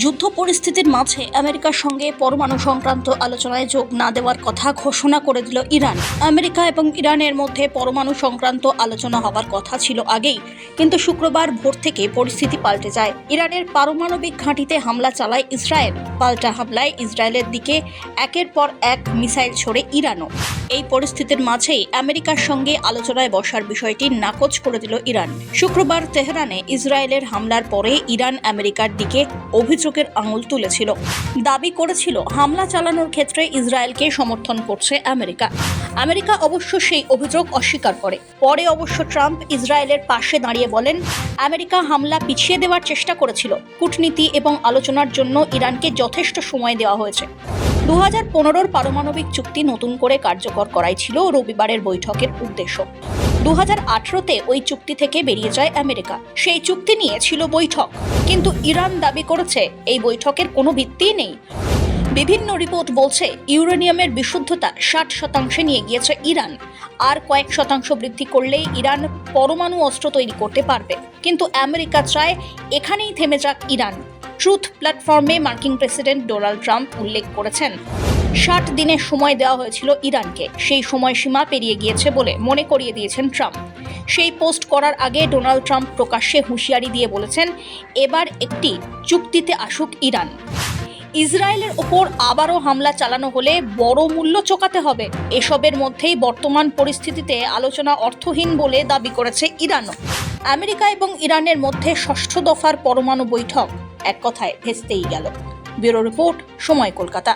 যুদ্ধ পরিস্থিতির মাঝে আমেরিকার সঙ্গে পরমাণু সংক্রান্ত আলোচনায় যোগ না দেওয়ার কথা ঘোষণা করে দিল ইরান। আমেরিকা এবং ইরানের মধ্যে পরমাণু সংক্রান্ত আলোচনা হওয়ার কথা ছিল আগেই, কিন্তু শুক্রবার ভোর থেকে পরিস্থিতি পাল্টে যায়। ইরানের পারমাণবিক ঘাঁটিতে হামলা চালায় ইসরায়েল। পাল্টা হামলায় ইসরায়েলের দিকে একের পর এক মিসাইল ছোড়ে ইরানও। এই পরিস্থিতির মাঝেই আমেরিকার সঙ্গে আলোচনায় বসার বিষয়টি নাকচ করে দিল ইরান। শুক্রবার তেহরানে ইসরায়েলের হামলার পরে ইরান আমেরিকার দিকে অভিযোগের আঙুল তুলেছিল, দাবি করেছিল হামলা চালানোর ক্ষেত্রে ইসরায়েলকে সমর্থন করছে আমেরিকা। আমেরিকা অবশ্য সেই অভিযোগ অস্বীকার করে। পরে অবশ্য ট্রাম্প ইসরায়েলের পাশে দাঁড়িয়ে বলেন, আমেরিকা হামলা পিছিয়ে দেওয়ার চেষ্টা করেছিল। কূটনীতি এবং আলোচনার জন্য ইরানকে যথেষ্ট সময় দেওয়া হয়েছে। 2015 পারমাণবিক চুক্তি নতুন করে কার্যকর করাই ছিল রবিবারের বৈঠকের উদ্দেশ্য। 2018-তে ওই চুক্তি থেকে বেরিয়ে যায় আমেরিকা। সেই চুক্তি নিয়ে ছিল বৈঠক, কিন্তু ইরান দাবি করেছে এই বৈঠকের কোনো ভিত্তিই নেই। বিভিন্ন রিপোর্ট বলছে ইউরেনিয়ামের বিশুদ্ধতা 60% নিয়ে গিয়েছে ইরান। আর কয়েক শতাংশ বৃদ্ধি করলেই ইরান পরমাণু অস্ত্র তৈরি করতে পারবে। কিন্তু আমেরিকা চায় এখানেই থেমে যাক ইরান। ট্রুথ প্ল্যাটফর্মে মার্কিন প্রেসিডেন্ট ডোনাল্ড ট্রাম্প উল্লেখ করেছেন, 60 দিনের সময় দেওয়া হয়েছিল ইরানকে, সেই সময়সীমা পেরিয়ে গিয়েছে বলে মনে করিয়ে দিয়েছেন ট্রাম্প। সেই পোস্ট করার আগে ডোনাল্ড ট্রাম্প প্রকাশ্যে হুঁশিয়ারি দিয়ে বলেছেন, এবার একটি চুক্তিতে আসুক ইরান। ইসরায়েলের ওপর আবারও হামলা চালানো হলে বড় মূল্য চোকাতে হবে। এসবের মধ্যেই বর্তমান পরিস্থিতিতে আলোচনা অর্থহীন বলে দাবি করেছে ইরানও। আমেরিকা এবং ইরানের মধ্যে 6ষ্ঠ দফার পরমাণু বৈঠক এক কথায় ভেস্তেই গেল। ব্যুরো রিপোর্ট, সময় কলকাতা।